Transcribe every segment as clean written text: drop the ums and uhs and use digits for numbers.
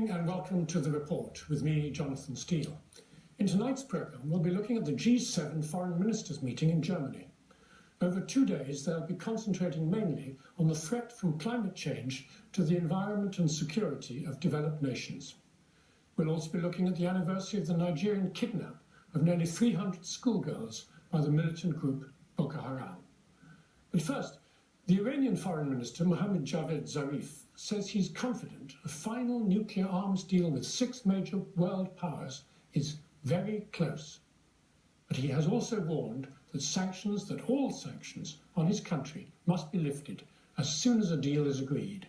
evening and welcome to The Report with me, Jonathan Steele. In tonight's programme, we'll be looking at the G7 Foreign Ministers meeting in Germany. Over 2 days, they'll be concentrating mainly on the threat from climate change to the environment and security of developed nations. We'll also be looking at the anniversary of the Nigerian kidnap of nearly 300 schoolgirls by the militant group Boko Haram. But first, the Iranian Foreign Minister, Mohammad Javad Zarif, says he's confident a final nuclear arms deal with 6 major world powers is very close. But he has also warned that all sanctions on his country must be lifted as soon as a deal is agreed.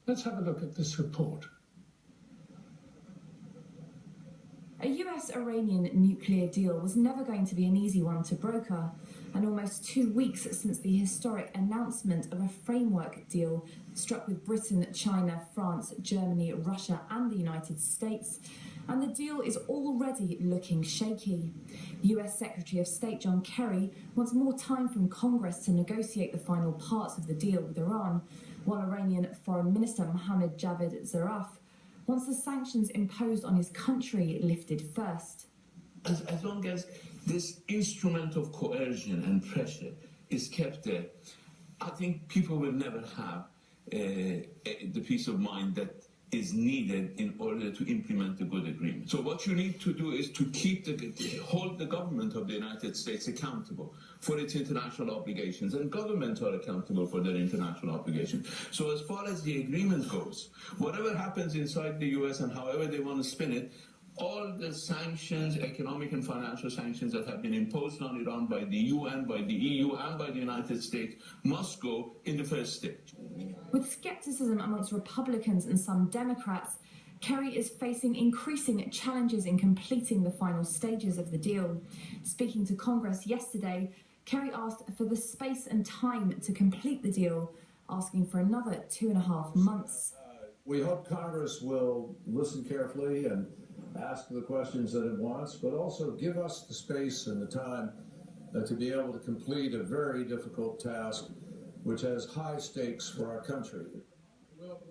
Let's have a look at this report. A US-Iranian nuclear deal was never going to be an easy one to broker, and almost 2 weeks since the historic announcement of a framework deal struck with Britain, China, France, Germany, Russia and the United States, and the deal is already looking shaky. US Secretary of State John Kerry wants more time from Congress to negotiate the final parts of the deal with Iran, while Iranian Foreign Minister Mohammad Javad Zarif wants the sanctions imposed on his country lifted first. As long as this instrument of coercion and pressure is kept there, I think people will never have the peace of mind that is needed in order to implement a good agreement. So what you need to do is to hold the government of the United States accountable for its international obligations, and governments are accountable for their international obligations. So as far as the agreement goes, whatever happens inside the US and however they want to spin it, all the sanctions, economic and financial sanctions that have been imposed on Iran by the UN, by the EU and by the United States must go in the first stage. With scepticism amongst Republicans and some Democrats, Kerry is facing increasing challenges in completing the final stages of the deal. Speaking to Congress yesterday, Kerry asked for the space and time to complete the deal, asking for another 2.5 months. We hope Congress will listen carefully and ask the questions that it wants, but also give us the space and the time to be able to complete a very difficult task which has high stakes for our country.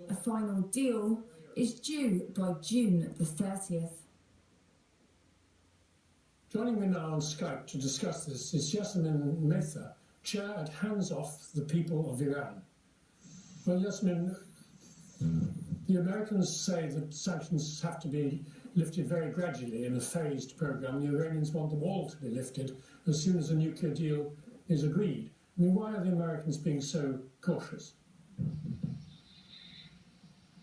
A final deal is due by June the 30th. Joining me now on Skype to discuss this is Yassamine Mather, chair at Hands Off the People of Iran. Well, Yassamine, the Americans say that sanctions have to be lifted very gradually in a phased program. The Iranians want them all to be lifted as soon as a nuclear deal is agreed. I mean, why are the Americans being so cautious?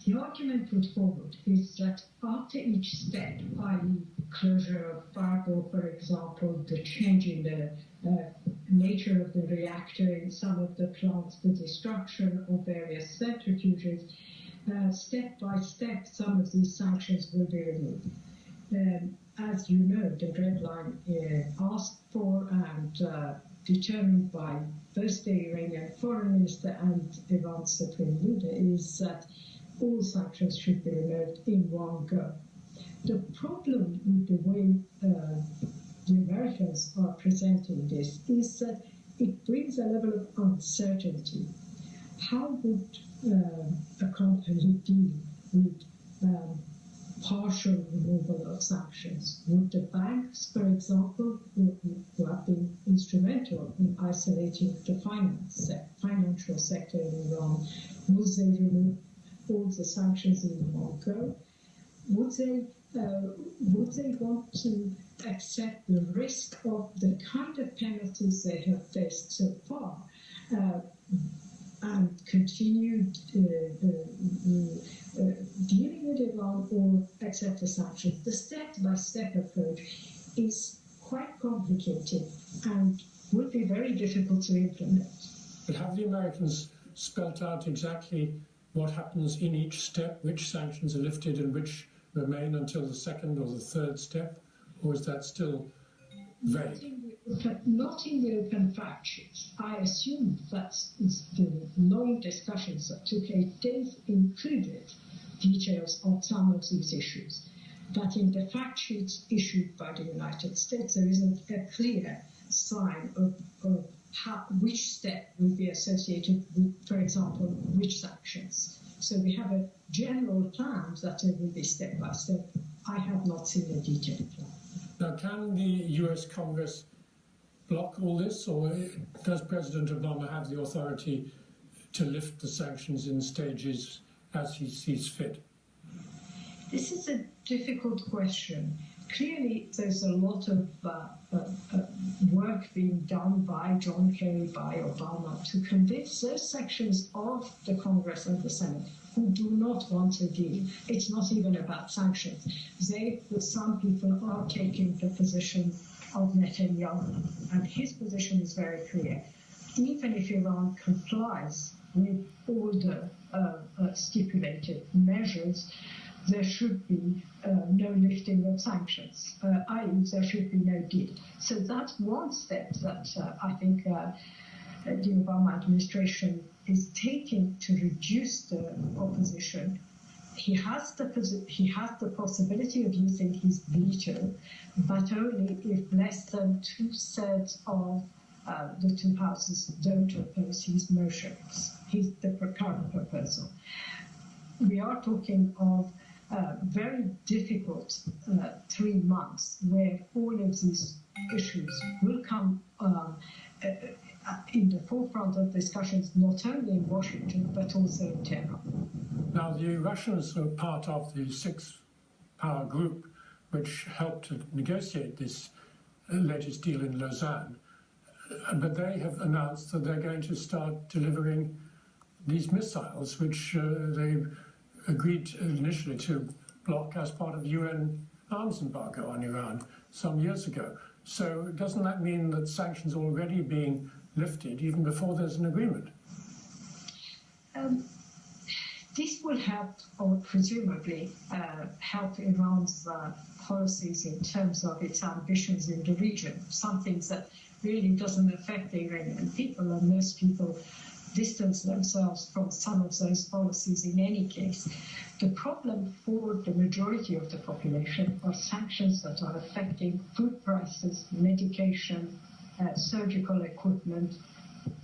The argument put forward is that after each step, i.e. closure of Fargo, for example, the change in the nature of the reactor in some of the plants, the destruction of various centrifuges, step by step, some of these sanctions will be removed. As you know, the red line asked for and determined by both the Iranian Foreign Minister and Iran's Supreme Leader is that all sanctions should be removed in one go. The problem with the way the Americans are presenting this is that it brings a level of uncertainty. How would a company deal with partial removal of sanctions? Would the banks, for example, who have been instrumental in isolating the financial sector in Iran, would they remove all the sanctions in one go? Would they want to accept the risk of the kind of penalties they have faced so far and continue dealing with Iran or accept the sanctions? The step-by-step approach is quite complicated and would be very difficult to implement. But have the Americans spelt out exactly what happens in each step, which sanctions are lifted and which remain until the second or the third step, or is that still vague? Not in the open fact sheets. I assume that the long discussions that took 8 days included details of some of these issues. But in the fact sheets issued by the United States, there isn't a clear sign of which step will be associated with, for example, which sanctions. So we have a general plan that it will be step by step. I have not seen a detailed plan. Now, can the US Congress block all this, or does President Obama have the authority to lift the sanctions in stages as he sees fit? This is a difficult question. Clearly, there's a lot of work being done by John Kerry, by Obama, to convince those sections of the Congress and the Senate who do not want a deal. It's not even about sanctions. Some people are taking the position of Netanyahu, and his position is very clear. Even if Iran complies with all the stipulated measures, there should be no lifting of sanctions, i.e. there should be no deal. So that's one step that I think the Obama administration is taking to reduce the opposition. He has the possibility of using his veto, but only if less than 2/3 of the two houses don't oppose his motions, the current proposal. We are talking of very difficult 3 months where all of these issues will come in the forefront of discussions, not only in Washington, but also in Tehran. Now, the Russians are part of the six-power group which helped to negotiate this latest deal in Lausanne, but they have announced that they're going to start delivering these missiles, which they agreed initially to block as part of the UN arms embargo on Iran some years ago. So doesn't that mean that sanctions are already being lifted even before there's an agreement? This will help, or presumably help Iran's policies in terms of its ambitions in the region, something that really doesn't affect the Iranian people, and most people distance themselves from some of those policies in any case. The problem for the majority of the population are sanctions that are affecting food prices, medication, surgical equipment,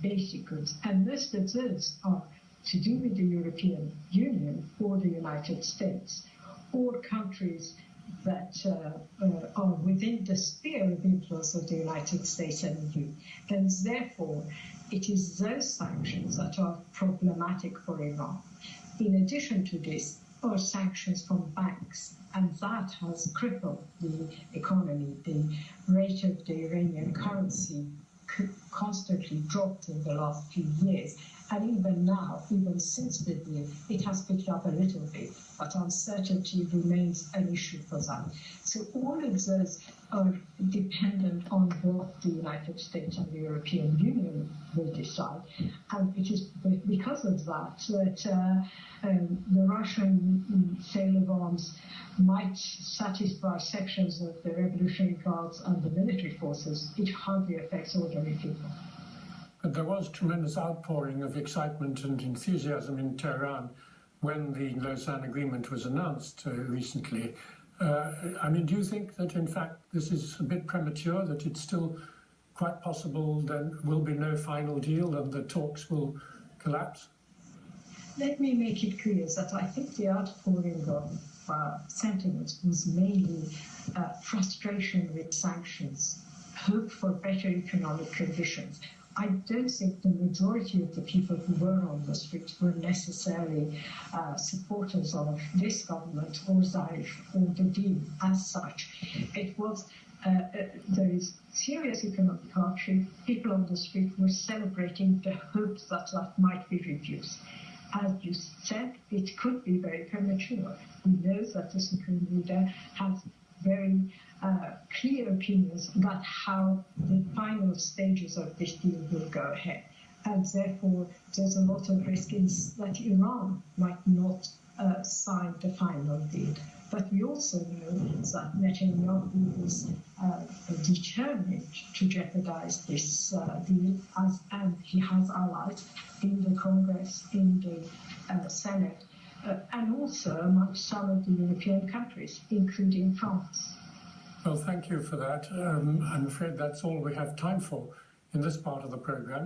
basic goods. And most of those are to do with the European Union or the United States, or countries that are within the sphere of influence of the United States and EU. And therefore, it is those sanctions that are problematic for Iran. In addition to this, are sanctions from banks, and that has crippled the economy. The rate of the Iranian currency constantly dropped in the last few years. And even now, even since the deal, it has picked up a little bit, but uncertainty remains an issue for that. So all of those are dependent on what the United States and the European Union will decide. And it is because of that that the Russian sale of arms might satisfy sections of the Revolutionary Guards and the military forces. It hardly affects ordinary people. But there was tremendous outpouring of excitement and enthusiasm in Tehran when the Lausanne Agreement was announced recently. I mean, do you think that, in fact, this is a bit premature, that it's still quite possible there will be no final deal and the talks will collapse? Let me make it clear that I think the outpouring of sentiments was mainly frustration with sanctions, hope for better economic conditions. I don't think the majority of the people who were on the streets were necessarily supporters of this government or Zarif or the deal as such. It was there is serious economic hardship. People on the street were celebrating the hopes that that might be reduced. As you said, it could be very premature. We know that the Supreme Leader has very clear opinions about how the final stages of this deal will go ahead. And therefore, there's a lot of risk that Iran might not sign the final deal. But we also know that Netanyahu is determined to jeopardize this deal, and he has allies in the Congress, in the Senate, and also amongst some of the European countries, including France. Well, thank you for that. I'm afraid that's all we have time for in this part of the program.